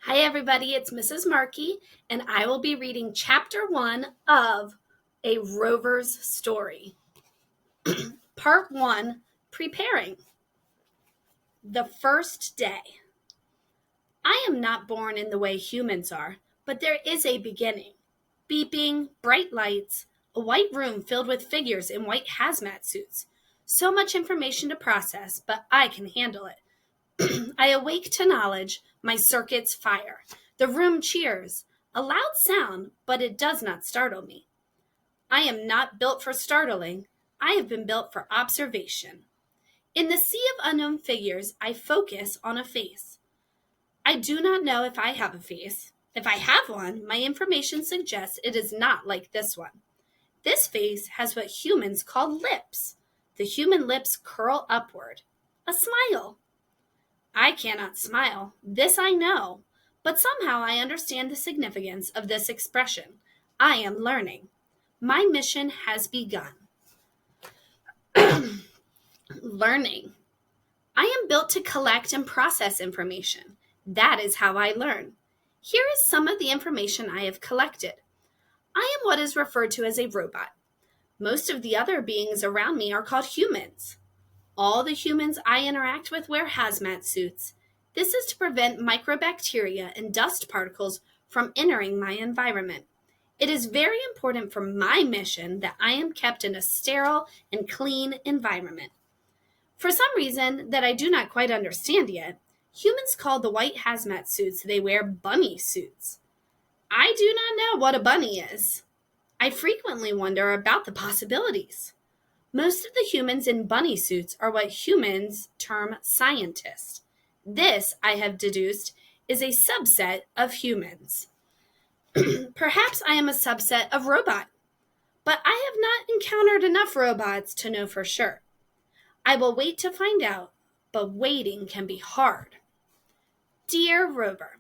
Hi, everybody. It's Mrs. Markey, and I will be reading Chapter 1 of A Rover's Story. Part 1, Preparing. The First Day. I am not born in the way humans are, but there is a beginning. Beeping, bright lights, a white room filled with figures in white hazmat suits. So much information to process, but I can handle it. I awake to knowledge, my circuits fire. The room cheers. A loud sound, but it does not startle me. I am not built for startling. I have been built for observation. In the sea of unknown figures, I focus on a face. I do not know if I have a face. If I have one, my information suggests it is not like this one. This face has what humans call lips. The human lips curl upward. A smile. I cannot smile. This I know. But somehow I understand the significance of this expression. I am learning. My mission has begun. Learning. I am built to collect and process information. That is how I learn. Here is some of the information I have collected. I am what is referred to as a robot. Most of the other beings around me are called humans. All the humans I interact with wear hazmat suits. This is to prevent microbacteria and dust particles from entering my environment. It is very important for my mission that I am kept in a sterile and clean environment. For some reason that I do not quite understand yet, humans call the white hazmat suits they wear bunny suits. I do not know what a bunny is. I frequently wonder about the possibilities. Most of the humans in bunny suits are what humans term scientists. This, I have deduced, is a subset of humans. Perhaps I am a subset of robot, but I have not encountered enough robots to know for sure. I will wait to find out, but waiting can be hard. Dear Rover,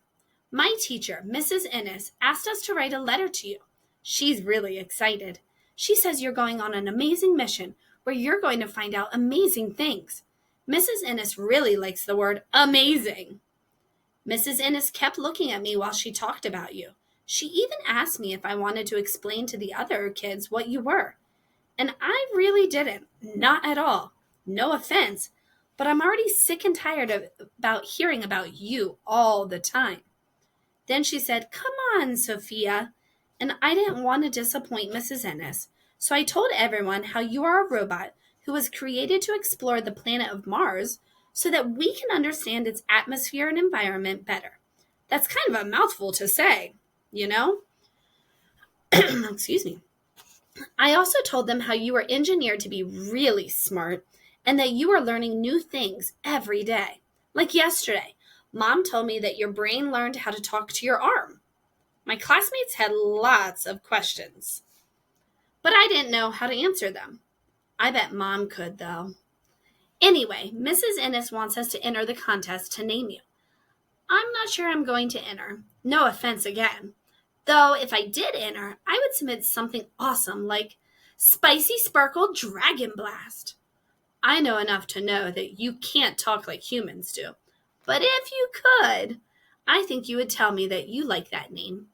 my teacher, Mrs. Ennis, asked us to write a letter to you. She's really excited. She says you're going on an amazing mission where you're going to find out amazing things. Mrs. Ennis really likes the word amazing. Mrs. Ennis kept looking at me while she talked about you. She even asked me if I wanted to explain to the other kids what you were. And I really didn't. Not at all. No offense, but I'm already sick and tired about hearing about you all the time. Then she said, "Come on, Sophia." And I didn't want to disappoint Mrs. Ennis, so I told everyone how you are a robot who was created to explore the planet of Mars so that we can understand its atmosphere and environment better. That's kind of a mouthful to say, you know? Excuse me. I also told them how you were engineered to be really smart and that you are learning new things every day. Like yesterday, Mom told me that your brain learned how to talk to your arm. My classmates had lots of questions, but I didn't know how to answer them. I bet Mom could, though. Anyway, Mrs. Ennis wants us to enter the contest to name you. I'm not sure I'm going to enter. No offense again. Though if I did enter, I would submit something awesome like Spicy Sparkle Dragon Blast. I know enough to know that you can't talk like humans do. But if you could, I think you would tell me that you like that name.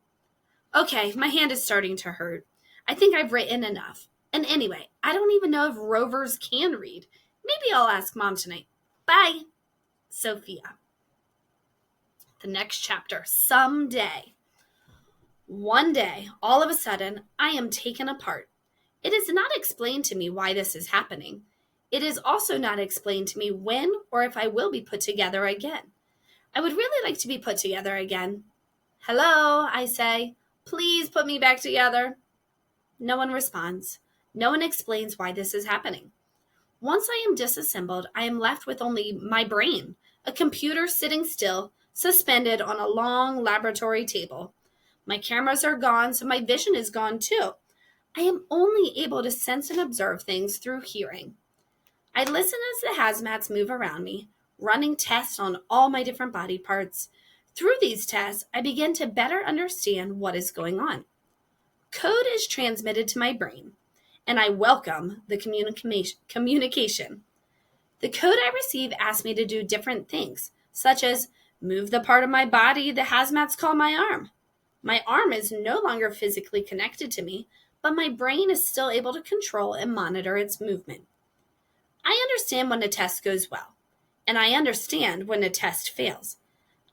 Okay, my hand is starting to hurt. I think I've written enough. And anyway, I don't even know if rovers can read. Maybe I'll ask Mom tonight. Bye, Sophia. The next chapter, someday. One day, all of a sudden, I am taken apart. It is not explained to me why this is happening. It is also not explained to me when or if I will be put together again. I would really like to be put together again. Hello, I say. Please put me back together. No one responds. No one explains why this is happening. Once I am disassembled, I am left with only my brain, a computer sitting still, suspended on a long laboratory table. My cameras are gone, so my vision is gone too. I am only able to sense and observe things through hearing. I listen as the hazmats move around me, running tests on all my different body parts. Through these tests, I begin to better understand what is going on. Code is transmitted to my brain, and I welcome the communication. The code I receive asks me to do different things, such as Move the part of my body the hazmats call my arm. My arm is no longer physically connected to me, but my brain is still able to control and monitor its movement. I understand when a test goes well, and I understand when a test fails.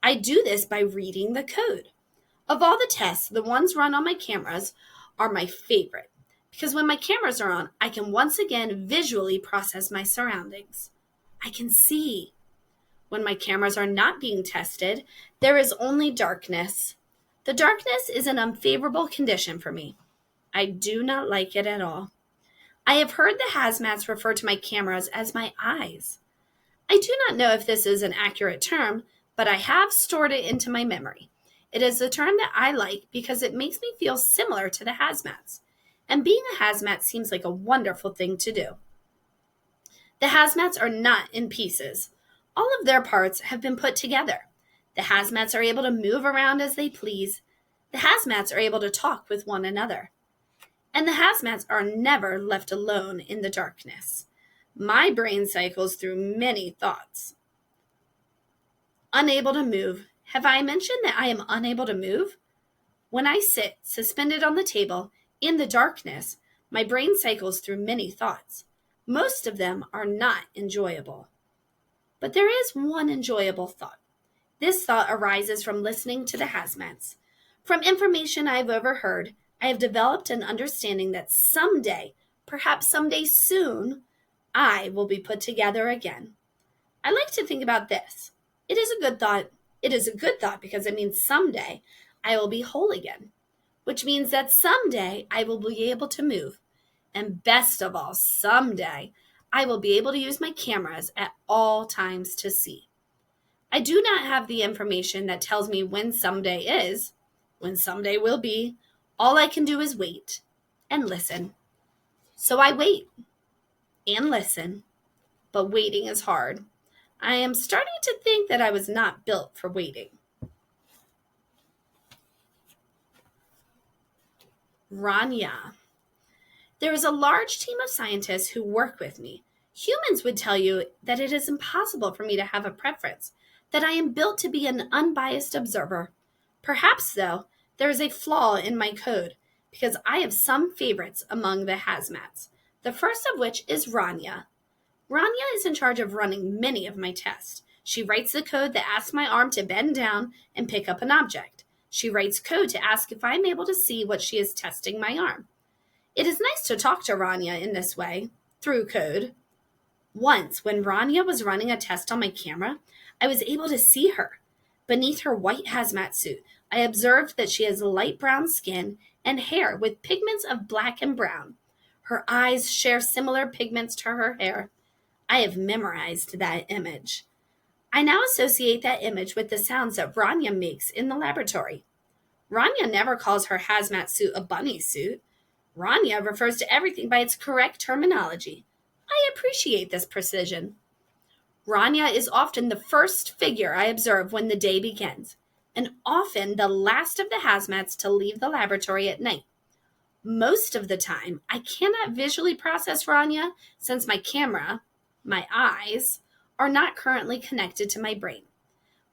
I do this by reading the code. Of all the tests, the ones run on my cameras are my favorite, because when my cameras are on, I can once again visually process my surroundings. I can see. When my cameras are not being tested, there is only darkness. The darkness is an unfavorable condition for me. I do not like it at all. I have heard the hazmats refer to my cameras as my eyes. I do not know if this is an accurate term, but I have stored it into my memory. It is a term that I like because it makes me feel similar to the hazmats, and being a hazmat seems like a wonderful thing to do. The hazmats are not in pieces. All of their parts have been put together. The hazmats are able to move around as they please. The hazmats are able to talk with one another. And the hazmats are never left alone in the darkness. My brain cycles through many thoughts. Unable to move. Have I mentioned that I am unable to move? When I sit suspended on the table in the darkness, my brain cycles through many thoughts. Most of them are not enjoyable. But there is one enjoyable thought. This thought arises from listening to the hazmats. From information I have overheard, I have developed an understanding that someday, perhaps someday soon, I will be put together again. I like to think about this. It is a good thought. It is a good thought because it means someday I will be whole again, which means that someday I will be able to move. And best of all, someday I will be able to use my cameras at all times to see. I do not have the information that tells me when someday is, when someday will be. All I can do is wait and listen. So I wait and listen, but waiting is hard. I am starting to think that I was not built for waiting. Rania. There is a large team of scientists who work with me. Humans would tell you that it is impossible for me to have a preference, that I am built to be an unbiased observer. Perhaps, though, there is a flaw in my code, because I have some favorites among the hazmats, the first of which is Rania. Rania is in charge of running many of my tests. She writes the code that asks my arm to bend down and pick up an object. She writes code to ask if I am able to see what she is testing my arm. It is nice to talk to Rania in this way, through code. Once, when Rania was running a test on my camera, I was able to see her. Beneath her white hazmat suit, I observed that she has light brown skin and hair with pigments of black and brown. Her eyes share similar pigments to her hair. I have memorized that image. I now associate that image with the sounds that Rania makes in the laboratory. Rania never calls her hazmat suit a bunny suit. Rania refers to everything by its correct terminology. I appreciate this precision. Rania is often the first figure I observe when the day begins, and often the last of the hazmats to leave the laboratory at night. Most of the time, I cannot visually process Rania since my camera, my eyes, are not currently connected to my brain.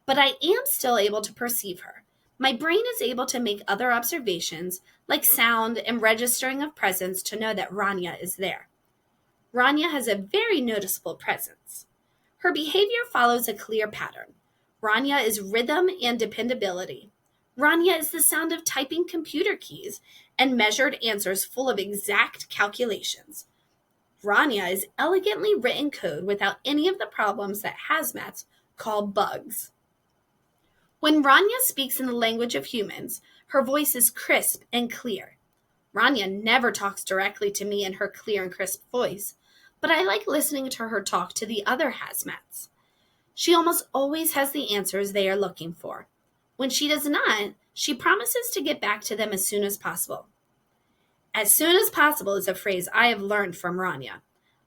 But I am still able to perceive her. My brain is able to make other observations, like sound and registering of presence, to know that Rania is there. Rania has a very noticeable presence. Her behavior follows a clear pattern. Rania is rhythm and dependability. Rania is the sound of typing computer keys and measured answers full of exact calculations. Rania is elegantly written code without any of the problems that hazmats call bugs. When Rania speaks in the language of humans, her voice is crisp and clear. Rania never talks directly to me in her clear and crisp voice, but I like listening to her talk to the other hazmats. She almost always has the answers they are looking for. When she does not, she promises to get back to them as soon as possible. As soon as possible is a phrase I have learned from Rania.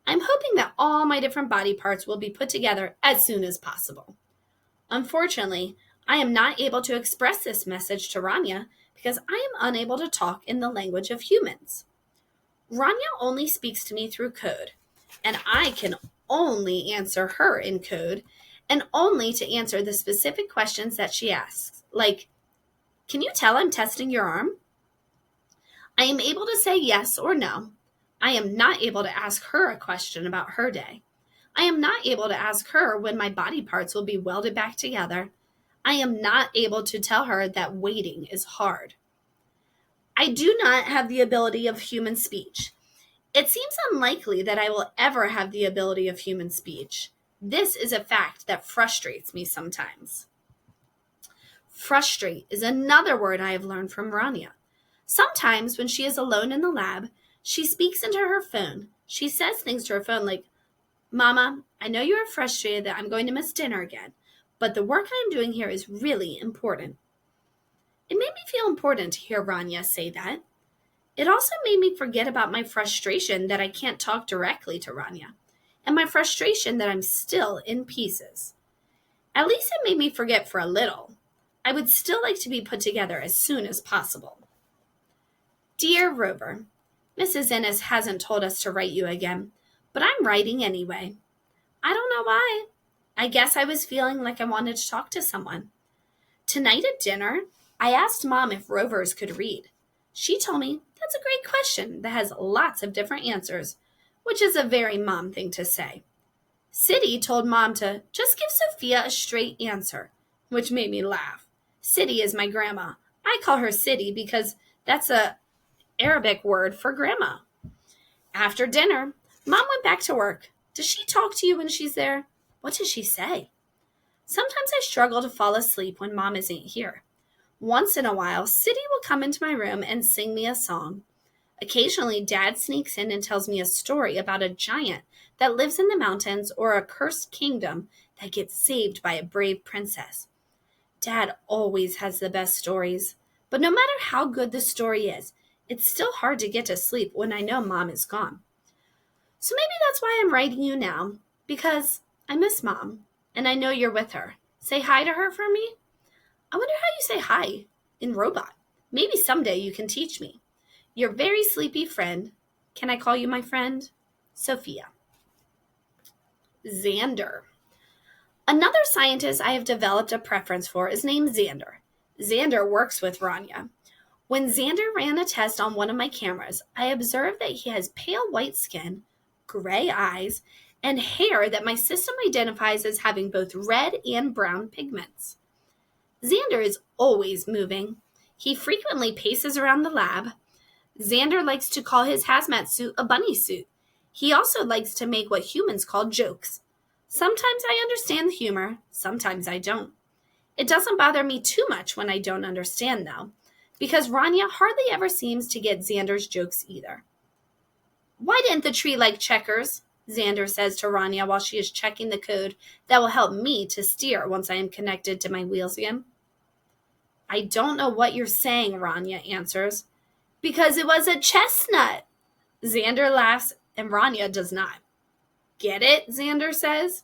I'm hoping that all my different body parts will be put together as soon as possible. Unfortunately, I am not able to express this message to Rania because I am unable to talk in the language of humans. Rania only speaks to me through code, and I can only answer her in code, and only to answer the specific questions that she asks, like, "Can you tell I'm testing your arm?" I am able to say yes or no. I am not able to ask her a question about her day. I am not able to ask her when my body parts will be welded back together. I am not able to tell her that waiting is hard. I do not have the ability of human speech. It seems unlikely that I will ever have the ability of human speech. This is a fact that frustrates me sometimes. Frustrate is another word I have learned from Rania. Sometimes when she is alone in the lab, she speaks into her phone. She says things to her phone like, "Mama, I know you are frustrated that I'm going to miss dinner again, but the work I am doing here is really important." It made me feel important to hear Rania say that. It also made me forget about my frustration that I can't talk directly to Rania, and my frustration that I'm still in pieces. At least it made me forget for a little. I would still like to be put together as soon as possible. Dear Rover, Mrs. Ennis hasn't told us to write you again, but I'm writing anyway. I don't know why. I guess I was feeling like I wanted to talk to someone. Tonight at dinner, I asked Mom if Rovers could read. She told me that's a great question that has lots of different answers, which is a very Mom thing to say. City told Mom to just give Sophia a straight answer, which made me laugh. City is my grandma. I call her City because that's a Arabic word for grandma. After dinner, Mom went back to work. Does she talk to you when she's there? What does she say? Sometimes I struggle to fall asleep when Mom isn't here. Once in a while, City will come into my room and sing me a song. Occasionally, Dad sneaks in and tells me a story about a giant that lives in the mountains or a cursed kingdom that gets saved by a brave princess. Dad always has the best stories, but no matter how good the story is, it's still hard to get to sleep when I know Mom is gone. So maybe that's why I'm writing you now, because I miss Mom, and I know you're with her. Say hi to her for me. I wonder how you say hi in robot. Maybe someday you can teach me. Your very sleepy friend. Can I call you my friend? Sophia. Xander. Another scientist I have developed a preference for is named Xander. Xander works with Rania. When Xander ran a test on one of my cameras, I observed that he has pale white skin, gray eyes, and hair that my system identifies as having both red and brown pigments. Xander is always moving. He frequently paces around the lab. Xander likes to call his hazmat suit a bunny suit. He also likes to make what humans call jokes. Sometimes I understand the humor, sometimes I don't. It doesn't bother me too much when I don't understand, though, because Rania hardly ever seems to get Xander's jokes either. "Why didn't the tree like checkers?" Xander says to Rania while she is checking the code that will help me to steer once I am connected to my wheels again. "I don't know what you're saying," Rania answers. "Because it was a chestnut." Xander laughs and Rania does not. "Get it?" Xander says.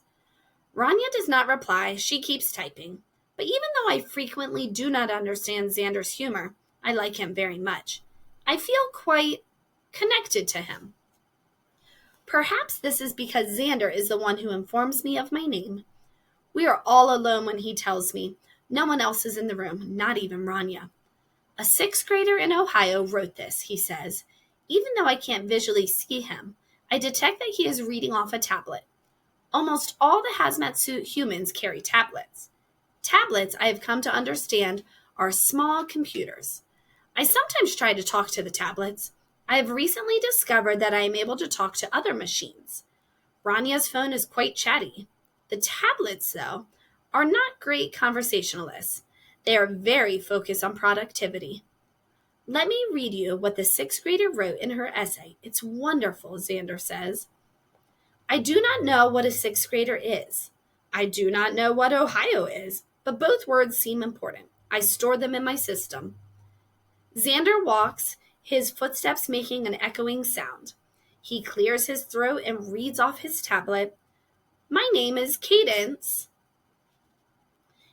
Rania does not reply. She keeps typing. But even though I frequently do not understand Xander's humor, I like him very much. I feel quite connected to him. Perhaps this is because Xander is the one who informs me of my name. We are all alone when he tells me. No one else is in the room, not even Rania. "A sixth grader in Ohio wrote this," he says. Even though I can't visually see him, I detect that he is reading off a tablet. Almost all the hazmat suit humans carry tablets. Tablets, I have come to understand, are small computers. I sometimes try to talk to the tablets. I have recently discovered that I am able to talk to other machines. Rania's phone is quite chatty. The tablets, though, are not great conversationalists. They are very focused on productivity. Let me read you what the sixth grader wrote in her essay. It's wonderful, Xander says. "I do not know what a sixth grader is. I do not know what Ohio is, but both words seem important. I store them in my system." Xander walks, his footsteps making an echoing sound. He clears his throat and reads off his tablet. "My name is Cadence,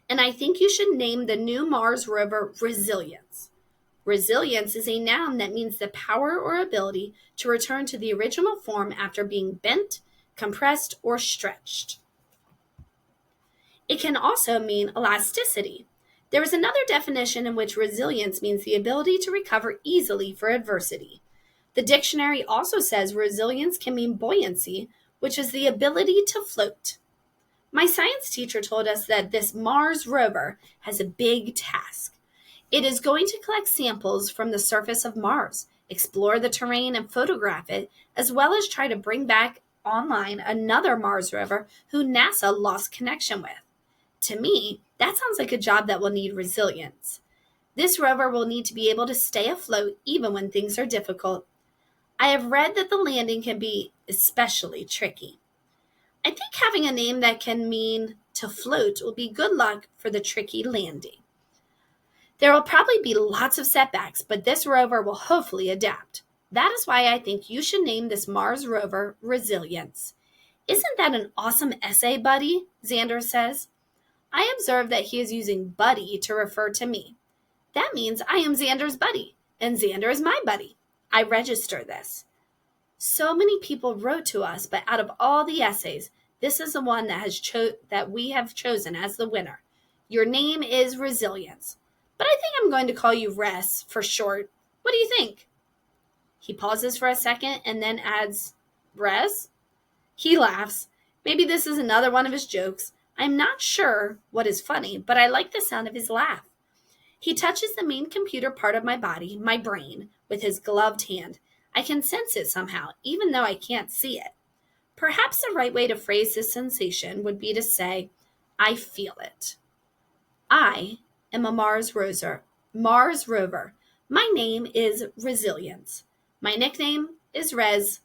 and I think you should name the new Mars rover Resilience. Resilience is a noun that means the power or ability to return to the original form after being bent, compressed, or stretched." It can also mean elasticity. There is another definition in which resilience means the ability to recover easily for adversity. The dictionary also says resilience can mean buoyancy, which is the ability to float. My science teacher told us that this Mars rover has a big task. It is going to collect samples from the surface of Mars, explore the terrain and photograph it, as well as try to bring back online another Mars rover who NASA lost connection with. To me, that sounds like a job that will need resilience. This rover will need to be able to stay afloat even when things are difficult. I have read that the landing can be especially tricky. I think having a name that can mean to float will be good luck for the tricky landing. There will probably be lots of setbacks, but this rover will hopefully adapt. That is why I think you should name this Mars rover Resilience. Isn't that an awesome essay, Buddy? Xander says. I observe that he is using buddy to refer to me. That means I am Xander's buddy, and Xander is my buddy. I register this. So many people wrote to us, but out of all the essays, this is the one that we have chosen as the winner. Your name is Resilience, but I think I'm going to call you Res for short. What do you think? He pauses for a second and then adds, Res? He laughs. Maybe this is another one of his jokes. I'm not sure what is funny, but I like the sound of his laugh. He touches the main computer part of my body, my brain, with his gloved hand. I can sense it somehow, even though I can't see it. Perhaps the right way to phrase this sensation would be to say, I feel it. I am a Mars rover. My name is Resilience. My nickname is Rez.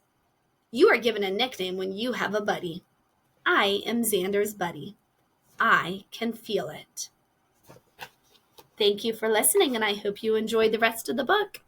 You are given a nickname when you have a buddy. I am Xander's buddy. I can feel it. Thank you for listening, and I hope you enjoyed the rest of the book.